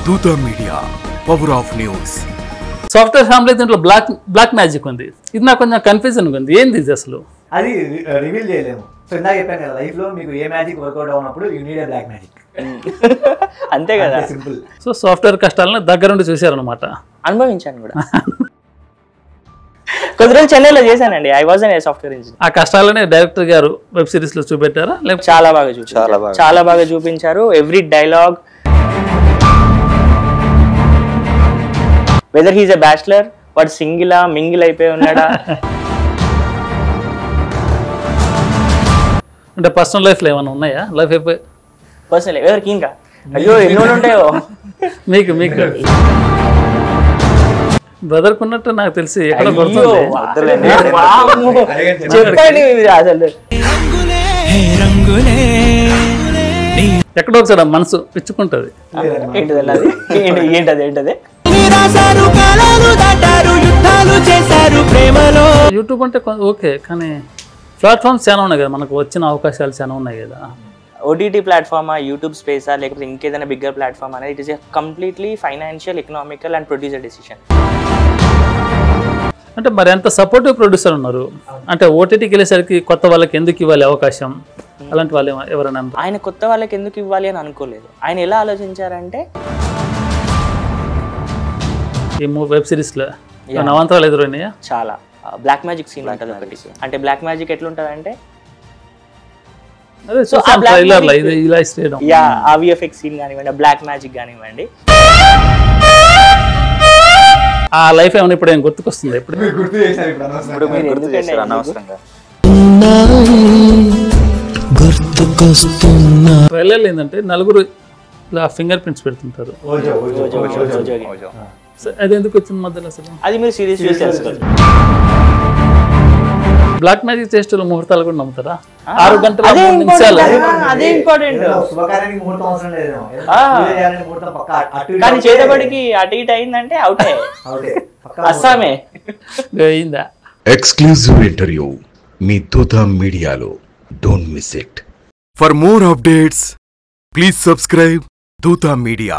దూత media, power of news. Software family దీంట్లో black magic ఉంది. ఇది నాకు కొంచెం కన్ఫ్యూజన్ ఉంది. ఏంది ఇది అసలు? అది రివీల్ చేయలేము. సో ఇందాక చెప్పాను కదా, లైఫ్ లో మీకు ఏ మ్యాజిక్ వర్కౌట్ అవునప్పుడు you need a black magic. అంతే కదా, సింపుల్. సో సాఫ్ట్వేర్ కష్టాలను దగ్గరుండి చూశారనమాట. అనుభవించాను కూడా. కొద్ది రోజులు చెన్నైలో చేశానండి. I was an software engineer. ఆ కష్టాలనే డైరెక్టర్ గారు వెబ్ సిరీస్ లో చూపెట్టారా? లేకపోతే చాలా బాగా చూపించారు, చాలా బాగా చూపించారు. Every dialogue, weather he's a bachelor, వాడు సింగిలా మింగిల్ అయిపోయి ఉన్నాడా, అంటే పర్సనల్ లైఫ్ లో ఏమైనా ఉన్నాయా? లైఫ్ అయిపోయి పర్సనల్ ఎవరికి ఇంకా అయ్యో ఎన్నో ఉంటాయో. మీకు బ్రదర్ కున్నట్టు నాకు తెలిసి ఎక్కడ చెప్పండి అసలు ఎక్కడో ఒకసారి మనసు పిచ్చుకుంటది. ఏంటది యూట్యూబ్ అంటే ఓకే, కానీ ప్లాట్ఫామ్స్ చాలా ఉన్నాయి కదా, మనకు వచ్చిన అవకాశాలు చాలా ఉన్నాయి కదా. ఓటీటీ ప్లాట్ఫామా, యూట్యూబ్ స్పేసా, లేకపోతే ఇంకేదైనా బిగ్గర్ ప్లాట్ఫామ్ అనేది it is a completely financial, economical and producer decision. అంటే మరి ఎంత సపోర్టివ్ ప్రొడ్యూసర్ ఉన్నారు అంటే ఓటీటీకి వెళ్ళేసరికి కొత్త వాళ్ళకి ఎందుకు ఇవ్వాలి అవకాశం? అలాంటి వాళ్ళు ఎవరైనా ఆయన కొత్త వాళ్ళకి ఎందుకు ఇవ్వాలి అని అనుకోలేదు. ఆయన ఎలా ఆలోచించారంటే, ఈ వెబ్ సిరీస్ లో నవంతరాలు ఎదురైనాయా? చాలా బ్లాక్ మ్యాజిక్ సీన్ ఉంటుంది ఒకటి. అంటే బ్లాక్ మ్యాజిక్ ఎట్లుంటది అంటే, ఆ విఎఫ్ఎక్స్ సీన్ కానివ్వండి, బ్లాక్ మ్యాజిక్ కానివ్వండి, ఆ లైఫ్ ఏమైనా ఇప్పుడు ఏం గుర్తుకొస్తుంది? ఇప్పుడు గుర్తు చేశారు ఇప్పుడు అనవసరంగా. ట్రైలర్ ఏంటంటే నలుగురు ఇలా ఫింగర్ ప్రింట్స్ పెడుతుంటారు. అది ఎందుకు వచ్చింది మధ్యలో అసలు? అది మీరు సీరియస్ చూసి తెలుసుకోండి. బ్లాక్ మ్యాజిక్ చేసేటప్పుడు ముహూర్తాలు కూడా నమ్ముతారా? 6 గంటల 3 నిమిషాలు. అదే ఇంపార్టెంట్. శుభకార్యానికి ముహూర్తం అవసరం లేదు. కానీ చేతబడికి అటు ఇటు అయిందంటే అవుటే, అస్సామే అయిందా? ఎక్స్క్లూజివ్ ఇంటర్వ్యూ మీ దూత మీడియాలో. Don't miss it. For more updates please subscribe దూత మీడియా.